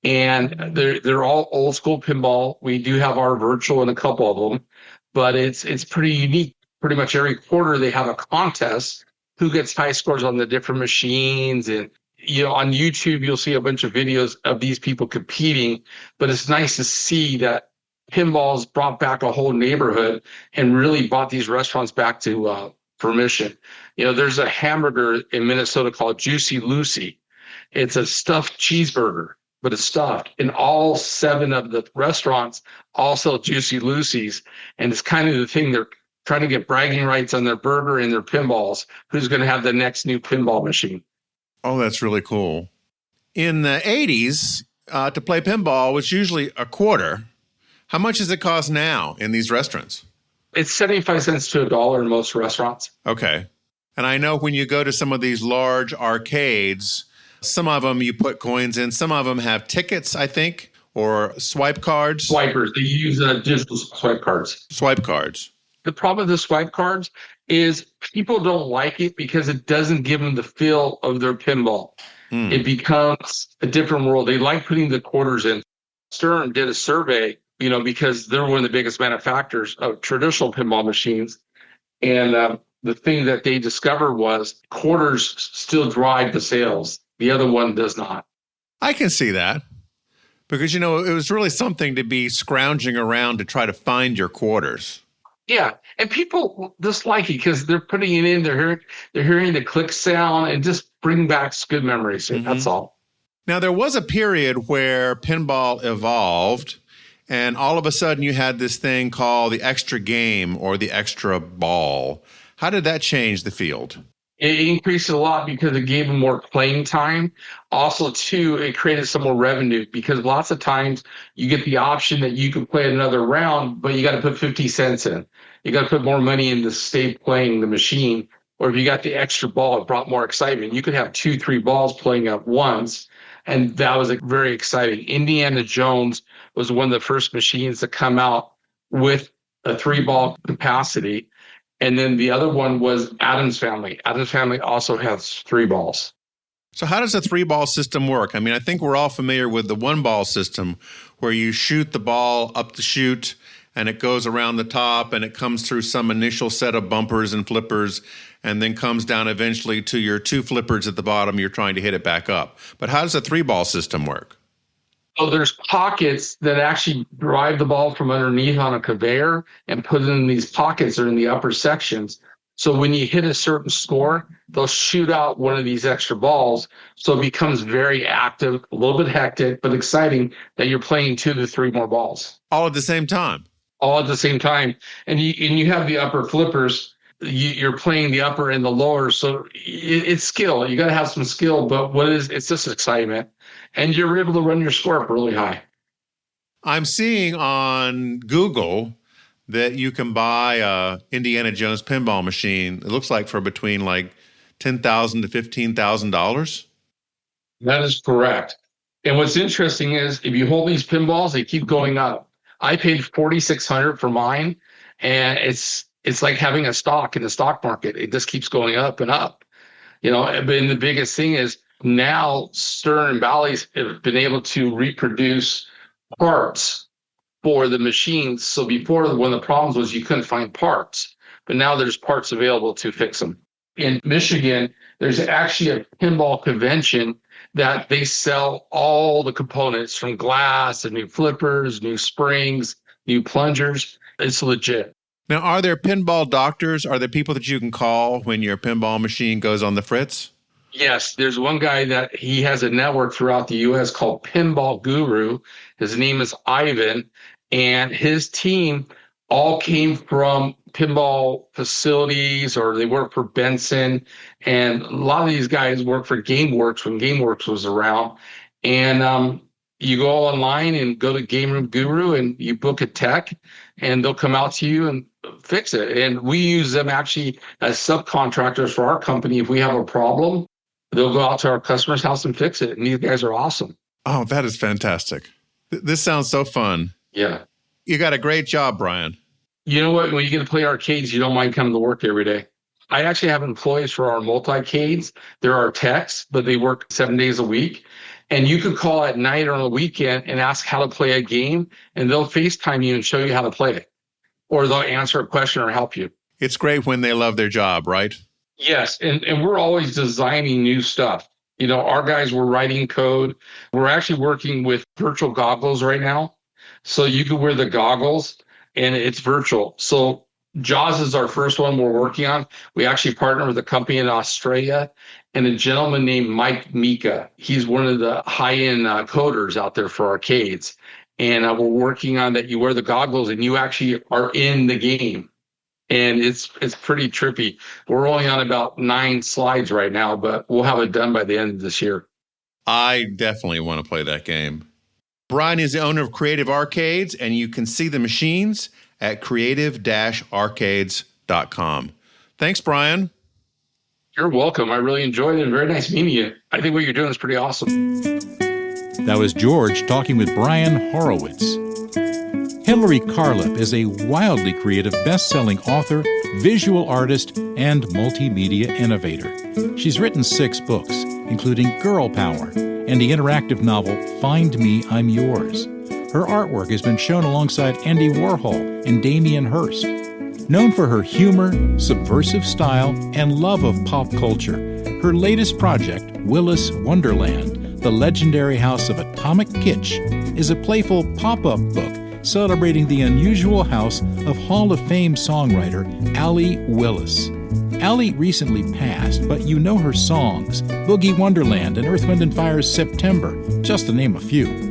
And they're all old school pinball. We do have our virtual in a couple of them, but it's pretty unique. Pretty much every quarter they have a contest who gets high scores on the different machines. And you know, on YouTube you'll see a bunch of videos of these people competing, but it's nice to see that pinball's brought back a whole neighborhood and really brought these restaurants back to permission. You know, there's a hamburger in Minnesota called Juicy Lucy. It's a stuffed cheeseburger, but it's stuffed. And all 7 of the restaurants all sell Juicy Lucy's. And it's kind of the thing, they're trying to get bragging rights on their burger and their pinballs. Who's going to have the next new pinball machine? Oh, that's really cool. In the 80s, to play pinball was usually a quarter. How much does it cost now in these restaurants? It's 75 cents to $1 in most restaurants. Okay. And I know when you go to some of these large arcades, some of them you put coins in, some of them have tickets, I think, or swipe cards. Swipers. They use digital swipe cards. Swipe cards. The problem with the swipe cards is people don't like it because it doesn't give them the feel of their pinball. It becomes a different world. They like putting the quarters in. Stern did a survey, you know, because they're one of the biggest manufacturers of traditional pinball machines. And the thing that they discovered was quarters still drive the sales. The other one does not. I can see that because, you know, it was really something to be scrounging around to try to find your quarters. Yeah, and people just like it because they're putting it in, they're hearing the click sound and just bring back good memories. That's all. Now, there was a period where pinball evolved, and all of a sudden you had this thing called the extra game or the extra ball. How did that change the field? It increased a lot because it gave them more playing time. Also, too, it created some more revenue because lots of times you get the option that you can play another round, but you got to put 50 cents in. You got to put more money in to stay playing the machine. Or if you got the extra ball, it brought more excitement. You could have 2-3 balls playing at once, and that was very exciting. Indiana Jones was one of the first machines to come out with a 3-ball capacity. And then the other one was Addams Family. Addams Family also has 3 balls. So how does a 3-ball system work? I mean, I think we're all familiar with the 1-ball system where you shoot the ball up the chute and it goes around the top and it comes through some initial set of bumpers and flippers and then comes down eventually to your 2 flippers at the bottom. You're trying to hit it back up. But how does a 3-ball system work? So there's pockets that actually drive the ball from underneath on a conveyor and put it in these pockets or in the upper sections. So when you hit a certain score, they'll shoot out one of these extra balls. So it becomes very active, a little bit hectic, but exciting that you're playing 2 to 3 more balls. All at the same time? All at the same time. And you have the upper flippers. You're playing the upper and the lower. So it's skill. You got to have some skill, but it's just excitement. And you're able to run your score up really high. I'm seeing on Google that you can buy a Indiana Jones pinball machine. It looks like for between like $10,000 to $15,000? That is correct. And what's interesting is if you hold these pinballs, they keep going up. I paid $4,600 for mine, and it's like having a stock in the stock market. It just keeps going up and up. But the biggest thing is now Stern and Bally's have been able to reproduce parts for the machines. So before, one of the problems was you couldn't find parts, but now there's parts available to fix them. In Michigan, there's actually a pinball convention that they sell all the components from glass and new flippers, new springs, new plungers. It's legit. Now, are there pinball doctors? Are there people that you can call when your pinball machine goes on the fritz? Yes, there's one guy that he has a network throughout the U.S. called Pinball Guru. His name is Ivan, and his team all came from pinball facilities, or they work for Benson. And a lot of these guys work for GameWorks when GameWorks was around. And you go online and go to Game Room Guru and you book a tech, and they'll come out to you and fix it. And we use them actually as subcontractors for our company. If we have a problem, they'll go out to our customer's house and fix it. And these guys are awesome. Oh, that is fantastic. This sounds so fun. Yeah. You got a great job, Brian. You know what? When you get to play arcades, you don't mind coming to work every day. I actually have employees for our multi-cades. There are techs, but they work 7 days a week. And you could call at night or on the weekend and ask how to play a game, and they'll FaceTime you and show you how to play it. Or they'll answer a question or help you. It's great when they love their job, right? Yes, and we're always designing new stuff. Our guys were writing code. We're actually working with virtual goggles right now. So you can wear the goggles, and it's virtual. So Jaws is our first one we're working on. We actually partner with a company in Australia and a gentleman named Mike Mika. He's one of the high-end coders out there for arcades. And we're working on that. You wear the goggles and you actually are in the game. And it's pretty trippy. We're only on about 9 slides right now, but we'll have it done by the end of this year. I definitely want to play that game. Brian is the owner of Creative Arcades, and you can see the machines at creative-arcades.com. Thanks, Brian. You're welcome. I really enjoyed it. Very nice meeting you. I think what you're doing is pretty awesome. That was George talking with Brian Horowitz. Hillary Carlip is a wildly creative best-selling author, visual artist, and multimedia innovator. She's written 6 books, including Girl Power and the interactive novel Find Me, I'm Yours. Her artwork has been shown alongside Andy Warhol and Damien Hirst. Known for her humor, subversive style, and love of pop culture, her latest project, Willis Wonderland, the legendary house of atomic kitsch, is a playful pop-up book celebrating the unusual house of Hall of Fame songwriter Allee Willis. Allee recently passed, but you know her songs, Boogie Wonderland and Earth, Wind & Fire's September, just to name a few.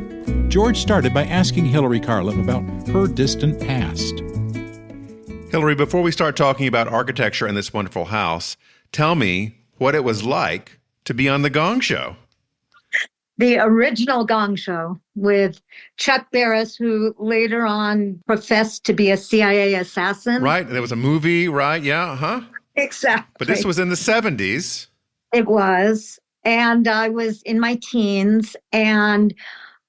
George started by asking Hillary Carlip about her distant past. Hilary, before we start talking about architecture in this wonderful house, tell me what it was like to be on The Gong Show. The original Gong Show with Chuck Barris, who later on professed to be a CIA assassin. Right. And there was a movie, right? Yeah. Uh-huh. Exactly. But this was in the 70s. It was. And I was in my teens. And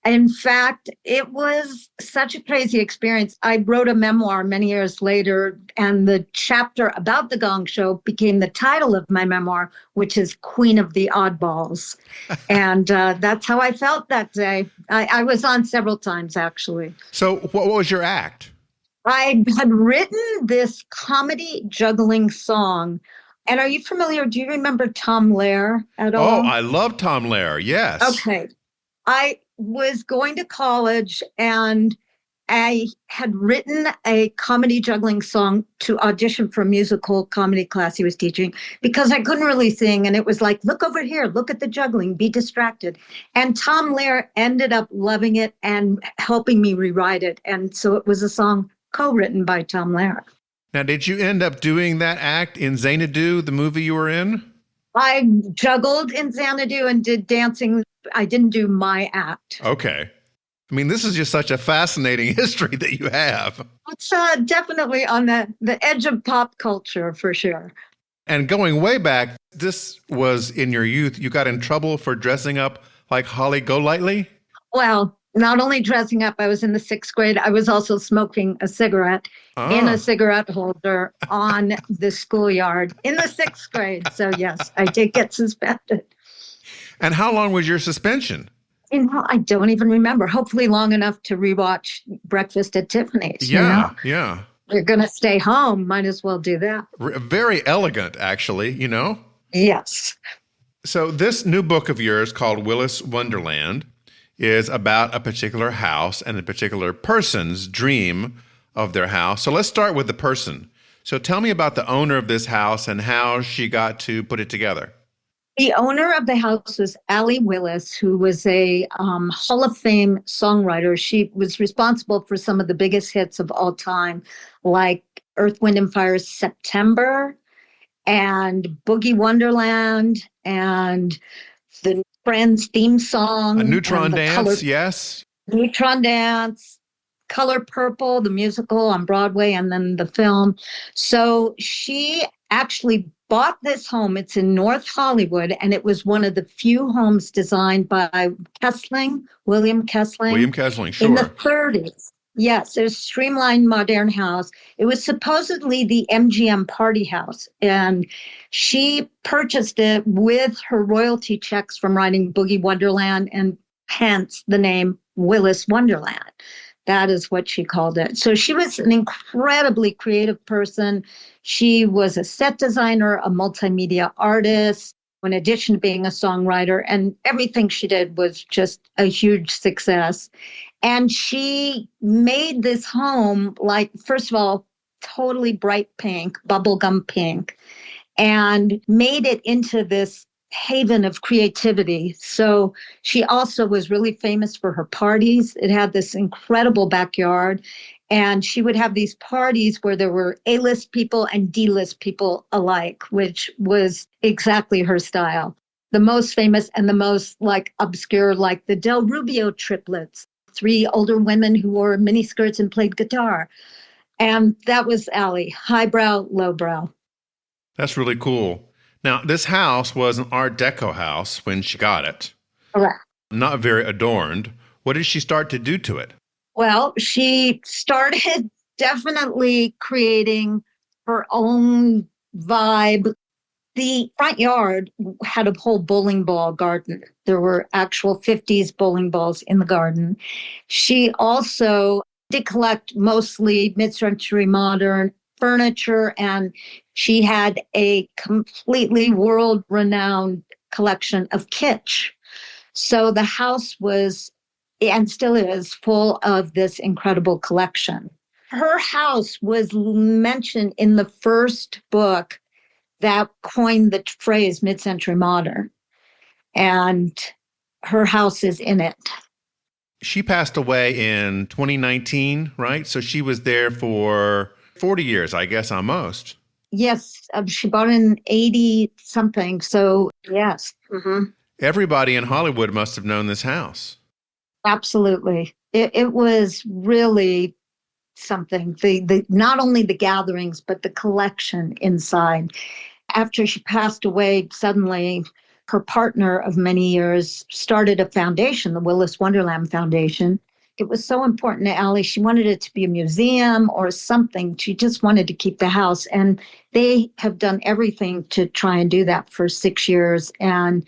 in fact, it was such a crazy experience. I wrote a memoir many years later, and the chapter about the Gong Show became the title of my memoir, which is Queen of the Oddballs. And that's how I felt that day. I was on several times, actually. So what was your act? I had written this comedy juggling song. And are you familiar? Do you remember Tom Lehrer at all? Oh, I love Tom Lehrer. Yes. Okay. I was going to college and I had written a comedy juggling song to audition for a musical comedy class he was teaching because I couldn't really sing. And it was like, look over here, look at the juggling, be distracted. And Tom Lehrer ended up loving it and helping me rewrite it. And so it was a song co-written by Tom Lehrer. Now, did you end up doing that act in Xanadu, the movie you were in? I juggled in Xanadu and did dancing. I didn't do my act. Okay. I mean, this is just such a fascinating history that you have. It's definitely on the edge of pop culture, for sure. And going way back, this was in your youth. You got in trouble for dressing up like Holly Golightly? Well, not only dressing up, I was in the 6th grade. I was also smoking a cigarette in a cigarette holder on the schoolyard in the 6th grade. So yes, I did get suspended. And how long was your suspension? I don't even remember. Hopefully long enough to rewatch Breakfast at Tiffany's. Yeah. You're going to stay home. Might as well do that. Very elegant, actually, Yes. So this new book of yours called Willis Wonderland is about a particular house and a particular person's dream of their house. So let's start with the person. So tell me about the owner of this house and how she got to put it together. The owner of the house was Allie Willis, who was a Hall of Fame songwriter. She was responsible for some of the biggest hits of all time, like Earth, Wind and Fire's September and Boogie Wonderland and the Friends theme song. A Neutron Dance, yes. Neutron Dance, Color Purple, the musical on Broadway, and then the film. So she actually bought this home. It's in North Hollywood, and it was one of the few homes designed by William Kessling. William Kessling, sure. In the 30s. Yes, it was a streamlined, modern house. It was supposedly the MGM party house, and she purchased it with her royalty checks from writing Boogie Wonderland, and hence the name Willis Wonderland. That is what she called it. So she was an incredibly creative person. She was a set designer, a multimedia artist, in addition to being a songwriter, and everything she did was just a huge success. And she made this home, like, first of all, totally bright pink, bubblegum pink, and made it into this haven of creativity. So she also was really famous for her parties. It had this incredible backyard, and she would have these parties where there were A-list people and D-list people alike, which was exactly her style. The most famous and the most obscure, like the Del Rubio triplets, 3 older women who wore miniskirts and played guitar. And that was Allie, highbrow, lowbrow. That's really cool. Now, this house was an Art Deco house when she got it. Correct. Not very adorned. What did she start to do to it? Well, she started definitely creating her own vibe. The front yard had a whole bowling ball garden. There were actual 50s bowling balls in the garden. She also did collect mostly mid-century modern furniture, and she had a completely world-renowned collection of kitsch. So the house was, and still is, full of this incredible collection. Her house was mentioned in the first book that coined the phrase mid-century modern, and her house is in it. She passed away in 2019, right? So she was there for 40 years, I guess, almost. Yes, she bought it in 80-something, so yes. Mm-hmm. Everybody in Hollywood must have known this house. Absolutely. It was really something. The not only the gatherings, but the collection inside. After she passed away, suddenly her partner of many years started a foundation, the Willis Wonderland Foundation. It was so important to Allie. She wanted it to be a museum or something. She just wanted to keep the house. And they have done everything to try and do that for 6 years. And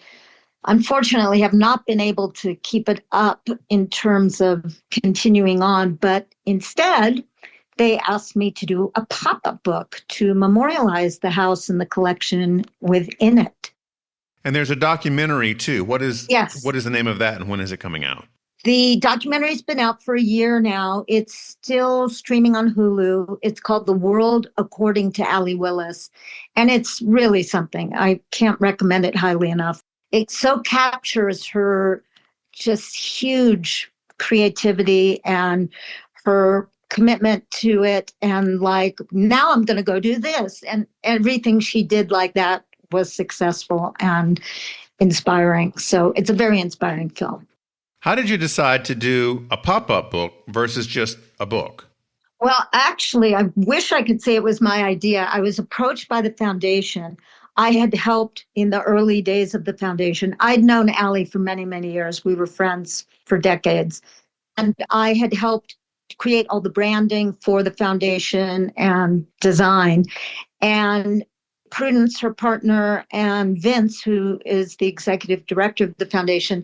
unfortunately have not been able to keep it up in terms of continuing on. But instead, they asked me to do a pop-up book to memorialize the house and the collection within it. And there's a documentary too. Yes. What is the name of that, and when is it coming out? The documentary's been out for a year now. It's still streaming on Hulu. It's called The World According to Allie Willis. And it's really something. I can't recommend it highly enough. It so captures her just huge creativity and her commitment to it. And now I'm going to go do this. And everything she did like that was successful and inspiring. So it's a very inspiring film. How did you decide to do a pop-up book versus just a book? Well, actually, I wish I could say it was my idea. I was approached by the foundation. I had helped in the early days of the foundation. I'd known Allie for many, many years. We were friends for decades. And I had helped create all the branding for the foundation and design. And Prudence, her partner, and Vince, who is the executive director of the foundation,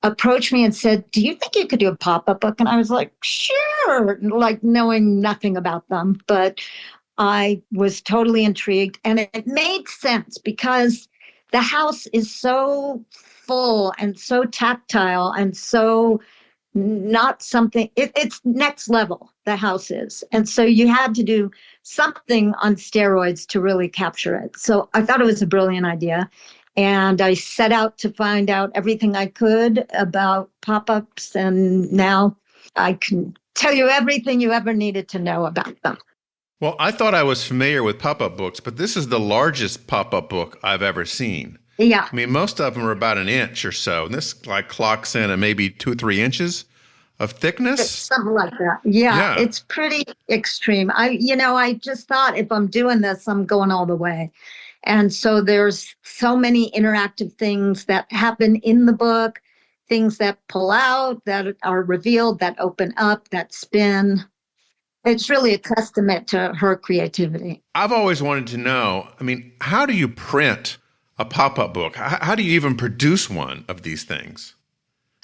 approached me and said, "Do you think you could do a pop-up book?" And I was like, "Sure," like knowing nothing about them. But I was totally intrigued. And it made sense because the house is so full and so tactile and so not something, it's next level, the house is. And so you had to do something on steroids to really capture it. So I thought it was a brilliant idea. And I set out to find out everything I could about pop-ups. And now I can tell you everything you ever needed to know about them. Well, I thought I was familiar with pop-up books, but this is the largest pop-up book I've ever seen. Yeah. I mean, most of them are about an inch or so, and this like clocks in at maybe 2 or 3 inches of thickness. It's something like that. Yeah, it's pretty extreme. I just thought if I'm doing this, I'm going all the way. And so there's so many interactive things that happen in the book, things that pull out, that are revealed, that open up, that spin. It's really a testament to her creativity. I've always wanted to know, I mean, how do you print a pop-up book? How do you even produce one of these things?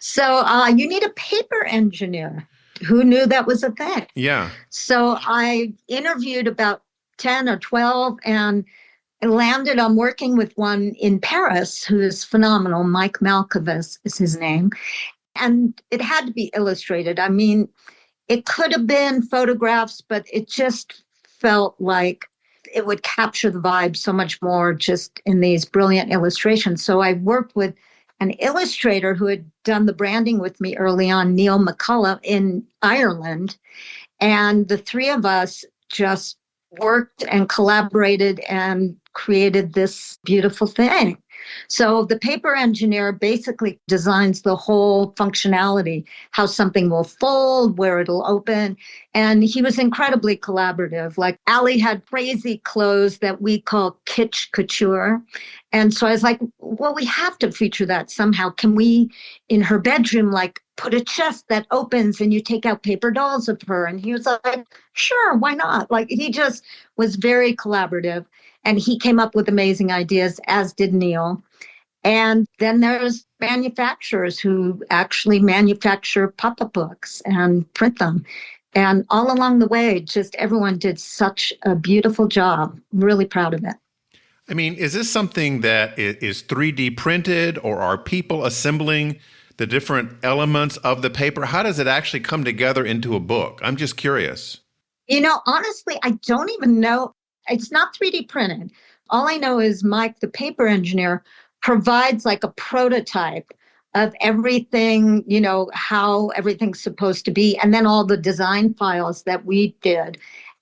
So you need a paper engineer. Who knew that was a thing? Yeah. So I interviewed about 10 or 12 and landed on working with one in Paris who is phenomenal. Mike Malkovich is his name. And it had to be illustrated. I mean, it could have been photographs, but it just felt like it would capture the vibe so much more just in these brilliant illustrations. So I worked with an illustrator who had done the branding with me early on, Neil McCullough in Ireland. And the three of us just worked and collaborated and created this beautiful thing. So the paper engineer basically designs the whole functionality, how something will fold, where it'll open. And he was incredibly collaborative. Like Allie had crazy clothes that we call kitsch couture. And so I was like, well, we have to feature that somehow. Can we, in her bedroom, like put a chest that opens and you take out paper dolls of her? And he was like, sure, why not? Like he just was very collaborative. And he came up with amazing ideas, as did Neil. And then there's manufacturers who actually manufacture pop-up books and print them. And all along the way, just everyone did such a beautiful job. I'm really proud of it. I mean, is this something that is 3D printed, or are people assembling the different elements of the paper? How does it actually come together into a book? I'm just curious. Honestly, I don't even know. It's not 3D printed. All I know is Mike, the paper engineer, provides like a prototype of everything, how everything's supposed to be, and then all the design files that we did.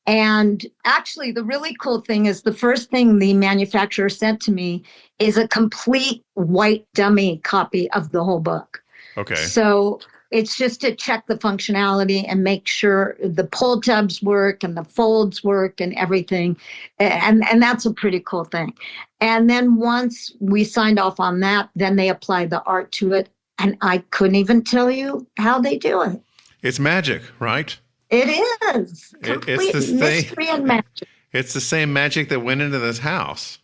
And actually, the really cool thing is the first thing the manufacturer sent to me is a complete white dummy copy of the whole book. Okay. So it's just to check the functionality and make sure the pull tabs work and the folds work and everything. And that's a pretty cool thing. And then once we signed off on that, then they applied the art to it. And I couldn't even tell you how they do it. It's magic, right? It is. Complete mystery and magic. It's the same magic that went into this house.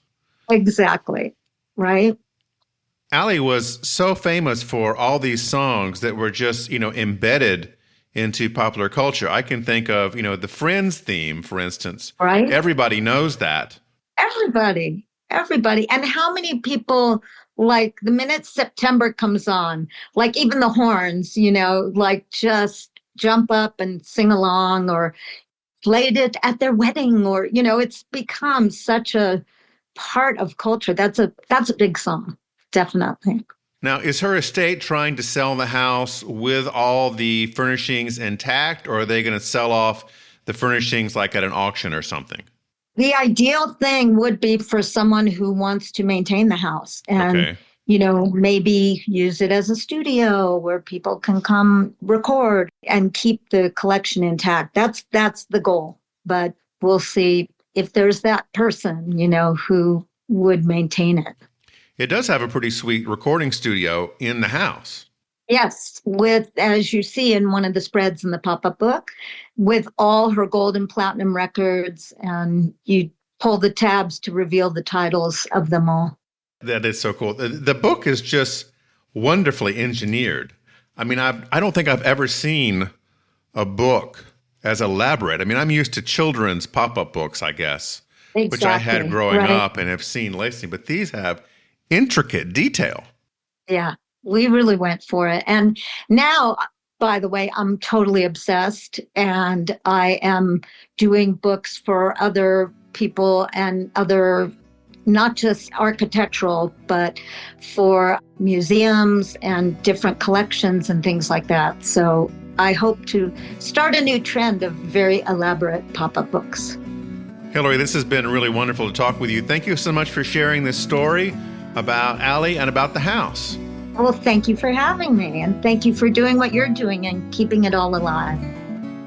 Exactly. Right? Allie was so famous for all these songs that were just, embedded into popular culture. I can think of, the Friends theme, for instance. Right. Everybody knows that. Everybody. And how many people, like the minute September comes on, like even the horns, like just jump up and sing along, or played it at their wedding, or, it's become such a part of culture. That's a big song. Definitely. Now, is her estate trying to sell the house with all the furnishings intact, or are they going to sell off the furnishings like at an auction or something? The ideal thing would be for someone who wants to maintain the house. And, maybe use it as a studio where people can come record and keep the collection intact. That's the goal. But we'll see if there's that person, who would maintain it. It does have a pretty sweet recording studio in the house. Yes, with, as you see in one of the spreads in the pop-up book, with all her gold and platinum records, and you pull the tabs to reveal the titles of them all. That is so cool. The book is just wonderfully engineered. I mean, I don't think I've ever seen a book as elaborate. I mean, I'm used to children's pop-up books, I guess, which I had growing up and have seen lately, but these have intricate detail. Yeah, we really went for it. And now, by the way, I'm totally obsessed, and I am doing books for other people and other, not just architectural, but for museums and different collections and things like that. So I hope to start a new trend of very elaborate pop-up books. Hilary, this has been really wonderful to talk with you. Thank you so much for sharing this story about Allie and about the house. Well, thank you for having me, and thank you for doing what you're doing and keeping it all alive.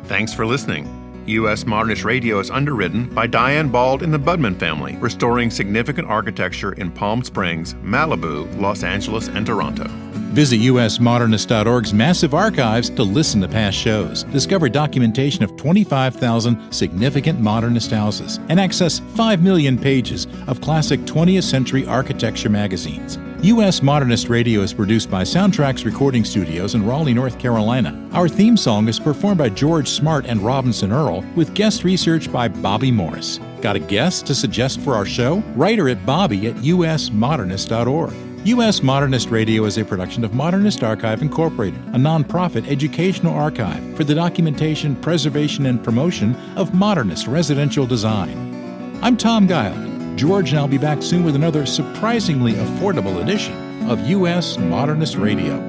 Thanks for listening. U.S. Modernist Radio is underwritten by Diane Bald and the Budman family, restoring significant architecture in Palm Springs, Malibu, Los Angeles, and Toronto. Visit usmodernist.org's massive archives to listen to past shows, discover documentation of 25,000 significant modernist houses, and access 5 million pages of classic 20th century architecture magazines. U.S. Modernist Radio is produced by Soundtracks Recording Studios in Raleigh, North Carolina. Our theme song is performed by George Smart and Robinson Earl, with guest research by Bobby Morris. Got a guest to suggest for our show? Write her at bobby@usmodernist.org. U.S. Modernist Radio is a production of Modernist Archive Incorporated, a nonprofit educational archive for the documentation, preservation, and promotion of modernist residential design. I'm Tom Guile. George and I'll be back soon with another surprisingly affordable edition of U.S. Modernist Radio.